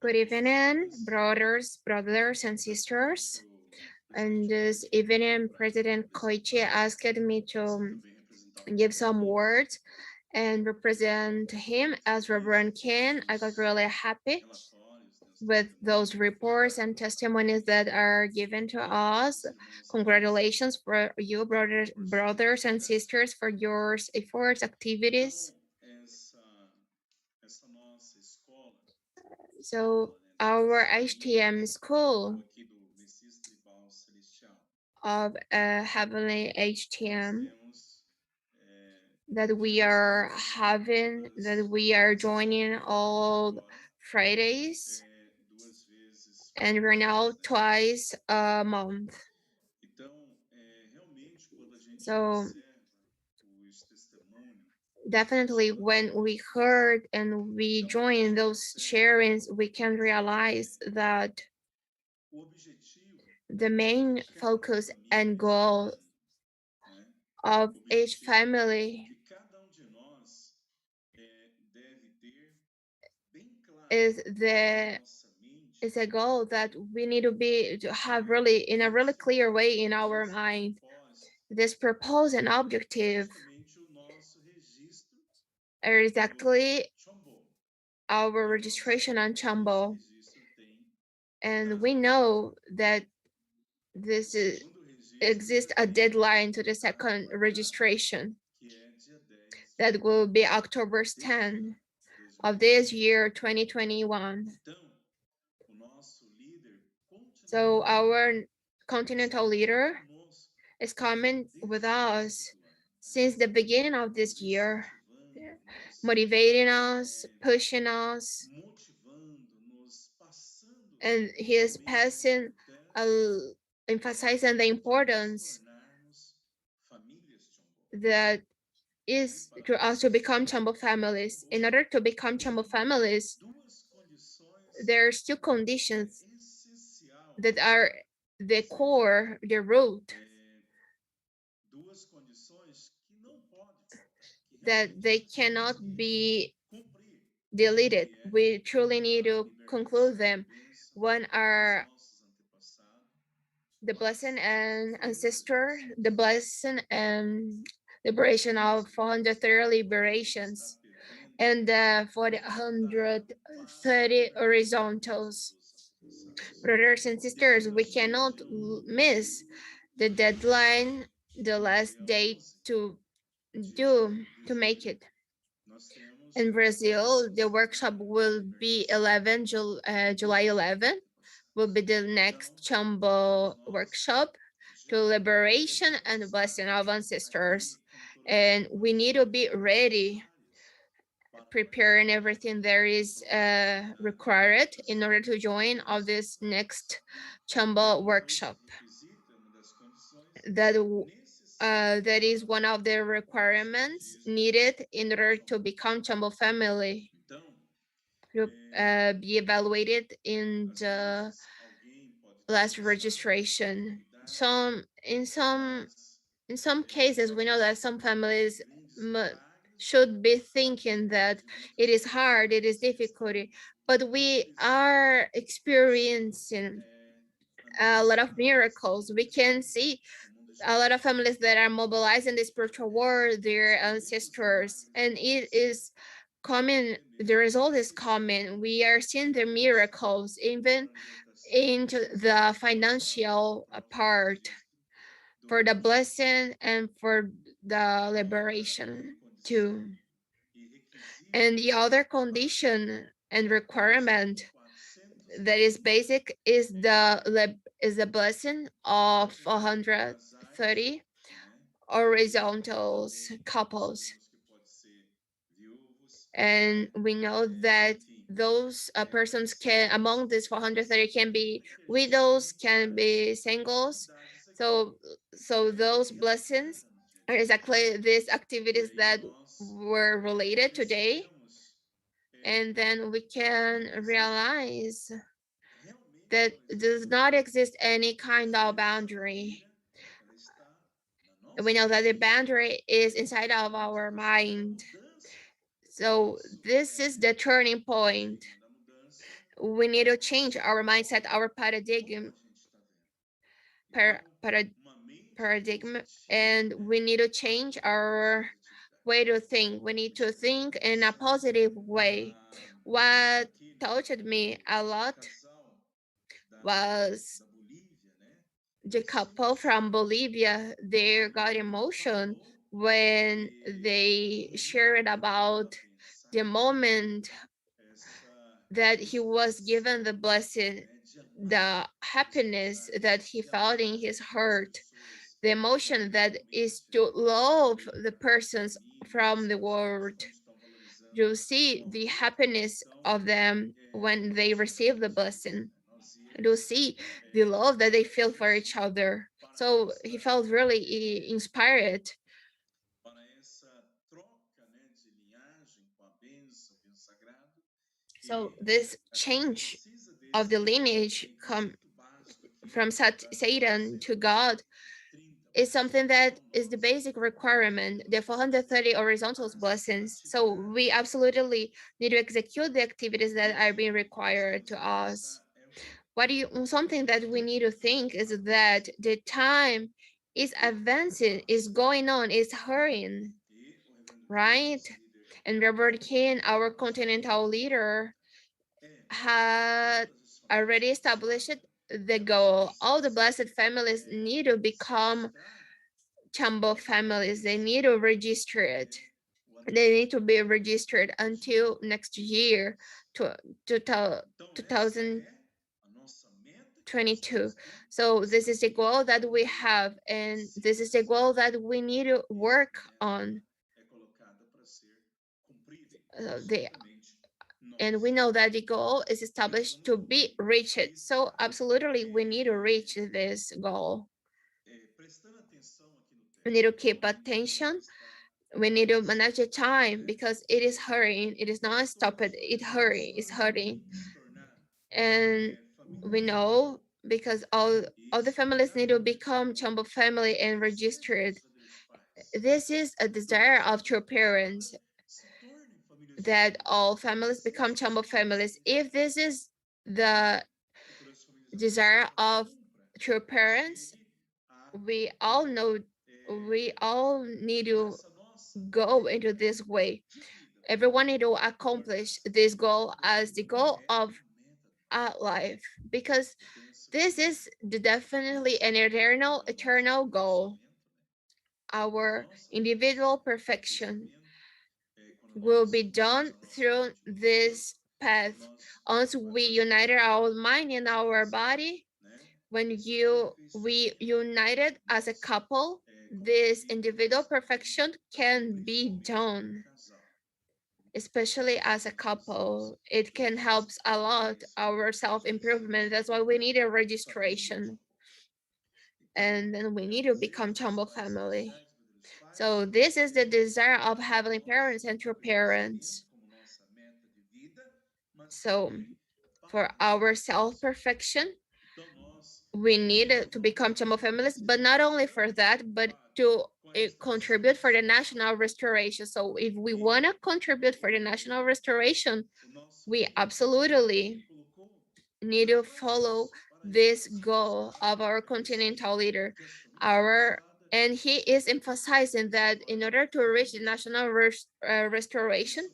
Good evening, brothers and sisters. And this evening, President Koichi asked me to give some words and represent him as Reverend Ken. I got really happy with those reports and testimonies that are given to us. Congratulations for you, brothers and sisters, for your efforts, activities. So our HTM School of Heavenly HTM that we are having, that we are joining all Fridays and we're now twice a month. So definitely when we heard and we join those sharings, we can realize that the main focus and goal of each family is the is a goal that we need to have really in a really clear way in our mind. This purpose and objective are exactly our registration on Chambo, and we know that this is exists a deadline to the second registration that will be October 10 of this year 2021. So our continental leader is coming with us since the beginning of this year, motivating us, pushing us, and he is passing, emphasizing the importance that is to us to become Chambo families. In order to become Chambo families, there are still conditions that are the core, the root, that they cannot be deleted. We truly need to conclude them. One are the blessing and ancestor, the blessing and liberation of 430 liberations, and the 430 horizontals. Brothers and sisters, we cannot miss the deadline, the last date to make it. In Brazil, the workshop will be July 11. Will be the next Chambo workshop to liberation and blessing of ancestors. And we need to be ready, preparing everything there is required in order to join of this next Chambo workshop. That is one of the requirements needed in order to become Chambo family, to be evaluated in the last registration. In some cases, we know that some families should be thinking that it is hard, it is difficult, but we are experiencing a lot of miracles. We can see a lot of families that are mobilizing the spiritual world, their ancestors, and it is coming. The result is coming. We are seeing the miracles, even into the financial part, for the blessing and for the liberation too. And the other condition and requirement that is basic is the blessing of 130 horizontals couples. And we know that those persons can, among these 430, can be widows, can be singles. So those blessings are exactly these activities that were related today. And then we can realize that does not exist any kind of boundary. We know that the boundary is inside of our mind. So this is the turning point. We need to change our mindset, our paradigm, and we need to change our way to think. We need to think in a positive way. What touched me a lot was the couple from Bolivia. They got emotion when they shared about the moment that he was given the blessing, the happiness that he felt in his heart, the emotion that is to love the persons from the world. You see the happiness of them when they receive the blessing. You see the love that they feel for each other. So he felt really inspired. So this change of the lineage come from Satan to God is something that is the basic requirement, the 430 horizontal blessings. So we absolutely need to execute the activities that are being required to us. Something that we need to think is that the time is advancing, is going on, is hurrying, right? And Robert King, our continental leader, had already established the goal. All the blessed families need to become Chambo families. They need to register it. They need to be registered until next year, to, to 2022. So this is the goal that we have, and this is the goal that we need to work on. The and we know that the goal is established to be reached. So absolutely, we need to reach this goal. We need to keep attention. We need to manage the time because it is hurrying. It is not stopped. It's hurrying. And we know because all the families need to become Chambo family and registered. This is a desire of true parents that all families become Chambo families. If this is the desire of true parents, we all know we all need to go into this way. Everyone need to accomplish this goal as the goal of our life, because this is definitely an eternal goal. Our individual perfection will be done through this path. Once we unite our mind and our body, when we united as a couple, this individual perfection can be done, especially as a couple. It can help a lot our self-improvement. That's why we need a registration. And then we need to become Chambo family. So this is the desire of heavenly parents and true parents. So for our self-perfection, we need to become Chambo families, but not only for that, but to contribute for the national restoration. So if we want to contribute for the national restoration, we absolutely need to follow this goal of our continental leader. And he is emphasizing that in order to reach the national restoration,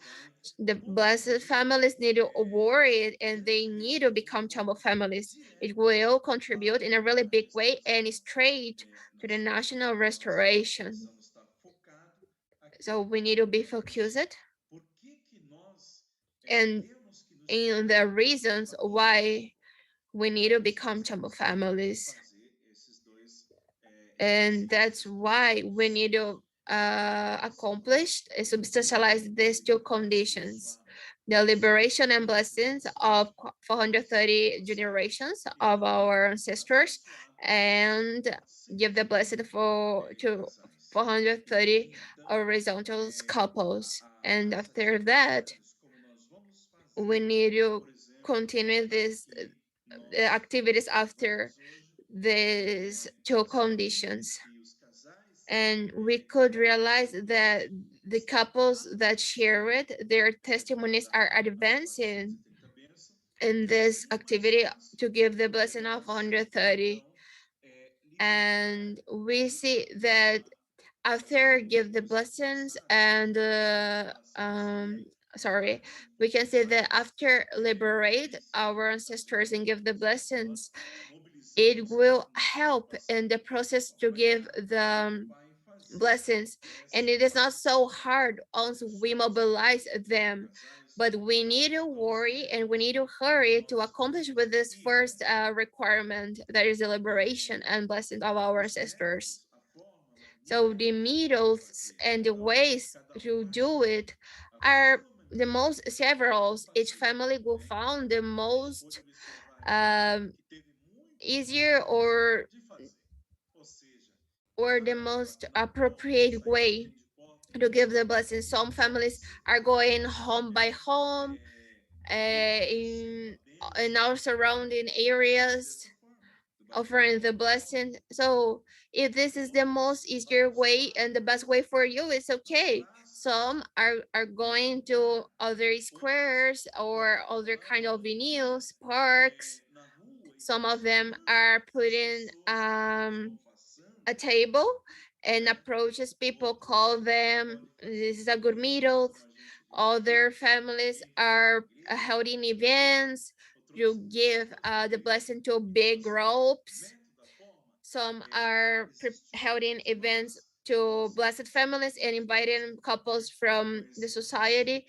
the blessed families need to worry it, and they need to become Chambo families. It will contribute in a really big way and straight to the national restoration. So we need to be focused and in the reasons why we need to become Chambo families. And that's why we need to accomplish substantialize these two conditions: the liberation and blessings of 430 generations of our ancestors, and give the blessing to 430 horizontal couples. And after that, we need to continue this activities after these two conditions. And we could realize that the couples that share it, their testimonies are advancing in this activity to give the blessing of 130. And we see that after give the blessings and sorry, we can say that after liberate our ancestors and give the blessings, it will help in the process to give the blessings. And it is not so hard once we mobilize them, but we need to worry and we need to hurry to accomplish with this first requirement, that is the liberation and blessing of our ancestors. So the methods and the ways to do it are the most several. Each family will find the most um, easier or the most appropriate way to give the blessing. Some families are going home by home in our surrounding areas, offering the blessing. So if this is the most easier way and the best way for you, it's okay. Some are going to other squares or other kind of venues, parks. Some of them are putting a table and approaches people, call them, this is a good middle. Other families are holding events. You give the blessing to big ropes. Some are holding events to blessed families and inviting couples from the society.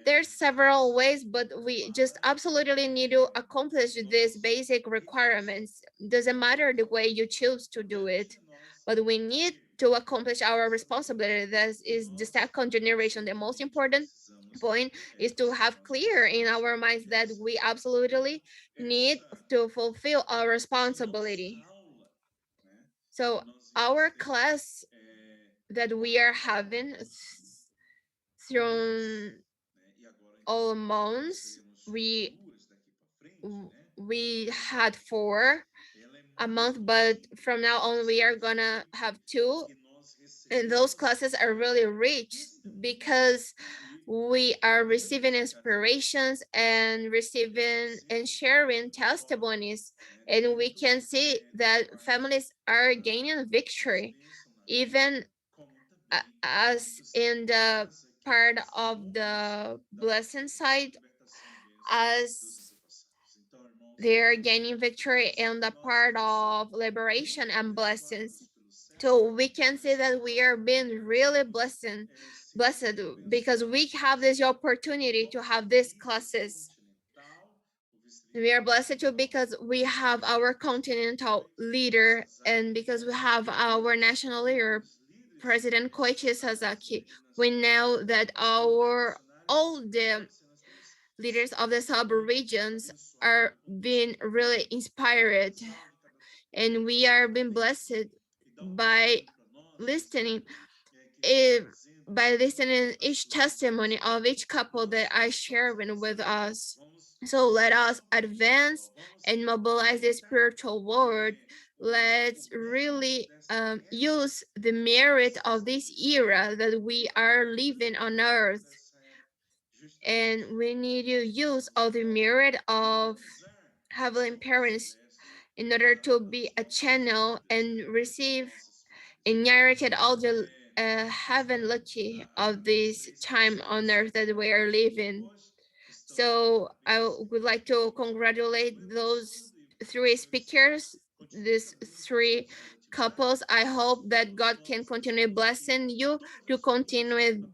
There's several ways, but we just absolutely need to accomplish these basic requirements. Doesn't matter the way you choose to do it, but we need to accomplish our responsibility. That is the second generation. The most important point is to have clear in our minds that we absolutely need to fulfill our responsibility. So our class that we are having through all months, we had four a month, but from now on we are gonna have two, and those classes are really rich because we are receiving inspirations and receiving and sharing testimonies, and we can see that families are gaining victory, even as in the part of the blessing side, as they're gaining victory in the part of liberation and blessings. So we can say that we are being really blessed because we have this opportunity to have these classes. We are blessed too because we have our continental leader and because we have our national leader, President Koichi Sasaki. We know that our all the leaders of the sub-regions are being really inspired, and we are being blessed by listening if by listening each testimony of each couple that I share with us. So let us advance and mobilize the spiritual world. Let's really use the merit of this era that we are living on earth, and we need to use all the merit of heavenly parents in order to be a channel and receive and narrated all the heaven lucky of this time on earth that we are living. So I would like to congratulate those three speakers, these three couples. I hope that God can continue blessing you to continue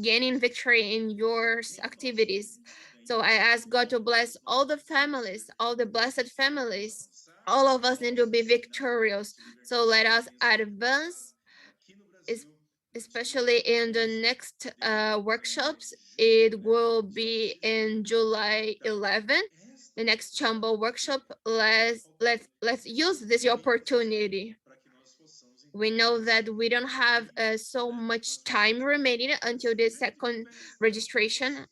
gaining victory in your activities. So I ask God to bless all the families, all the blessed families. All of us need to be victorious. So let us advance, especially in the next workshops. It will be in July 11th, the next Chambo workshop. Let's use this opportunity. We know that we don't have so much time remaining until the second registration,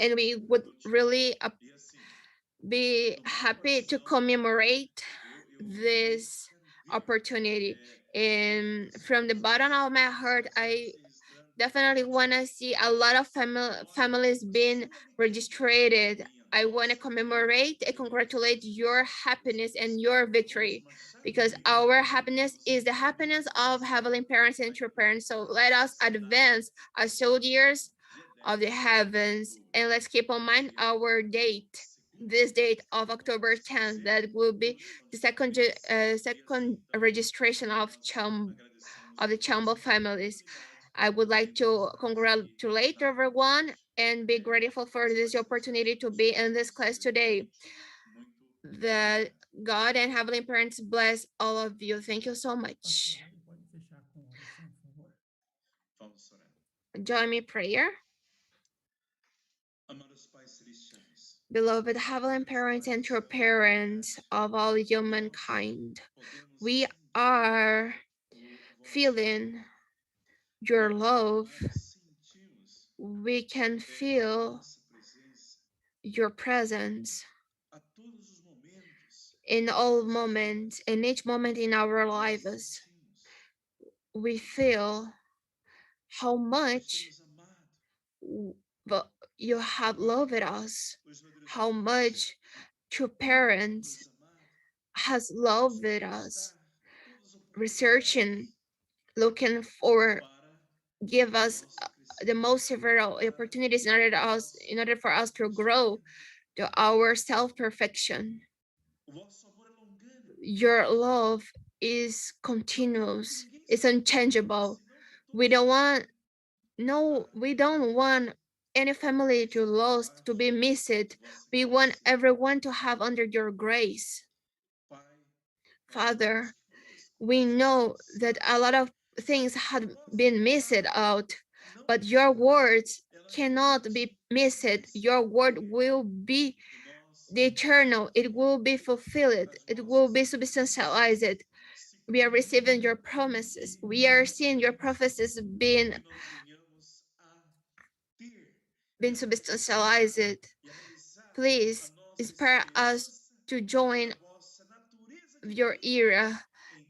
and we would really be happy to commemorate this opportunity. And from the bottom of my heart, I definitely want to see a lot of families being registered. I want to commemorate and congratulate your happiness and your victory, because our happiness is the happiness of heavenly parents and true parents. So let us advance as soldiers of the heavens, and let's keep in mind our date, this date of October 10th, that will be the second registration of the Chambo families. I would like to congratulate everyone and be grateful for this opportunity to be in this class today. That God and Heavenly Parents bless all of you. Thank you so much. Pastor, pode fechar com oração, por favor? Join me prayer. Beloved Heavenly Parents and true parents of all humankind, we are feeling your love. We can feel your presence in all moments, in each moment in our lives. We feel how much you have loved us, how much true parents has loved us, researching, looking for, give us the most several opportunities in order for us to grow to our self-perfection. Your love is continuous, it's unchangeable. We don't want any family to lost, to be missed. We want everyone to have under your grace. Father, we know that a lot of things had been missed out, but your words cannot be missed. Your word will be the eternal, it will be fulfilled, it will be substantialized. We are receiving your promises. We are seeing your prophecies being substantialized. Please inspire us to join your era.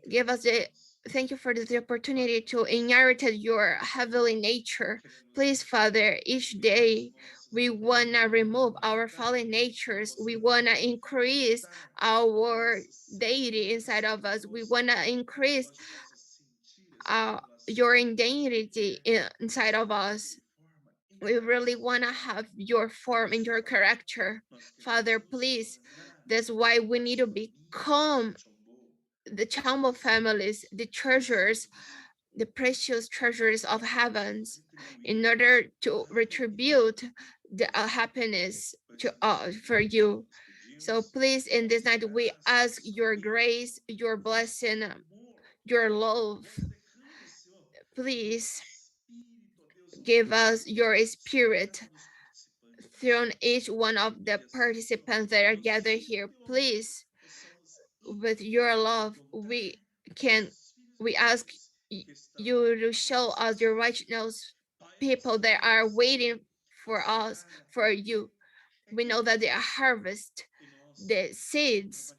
Give us the Thank you for the opportunity to inherit your heavenly nature. Please, Father, each day we wanna remove our fallen natures. We wanna increase our deity inside of us. We wanna increase your identity inside of us. We really want to have your form and your character. Father, please, that's why we need to become the Chambo families, the treasures, the precious treasures of heavens, in order to retribute the happiness to for you. So please, in this night, we ask your grace, your blessing, your love. Please give us your spirit through each one of the participants that are gathered here. Please, with your love, we ask you to show us your righteousness, people that are waiting for us, for you. We know that the harvest, the seeds,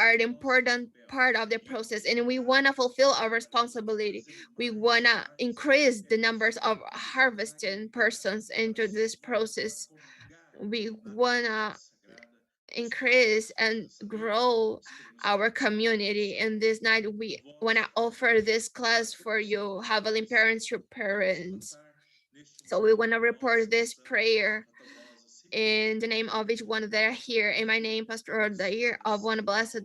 are the important part of the process, and we want to fulfill our responsibility. We want to increase the numbers of harvesting persons into this process. We want to increase and grow our community. And this night we want to offer this class for you, heavenly parents, your parents. So we want to report this prayer in the name of each one that are here. In my name, Pastor Odair, of One Blessed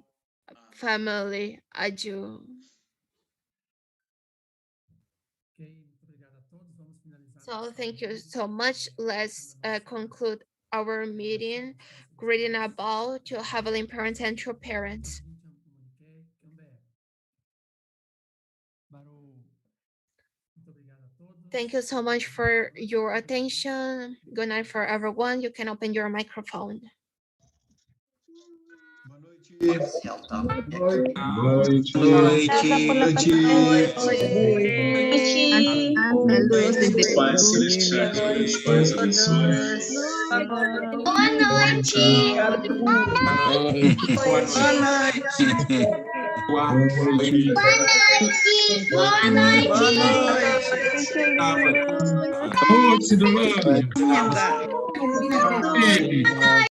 Family, I do. So thank you so much. Let's conclude our meeting. Greeting about to heavenly parents and true parents. Thank you so much for your attention. Good night for everyone. You can open your microphone. Saludos desde Paz Perú. celestiais, paz abençoe. Boa noite. Boa noite. Boa noite. Boa noite. Alô, Cidolândia. Boa noite.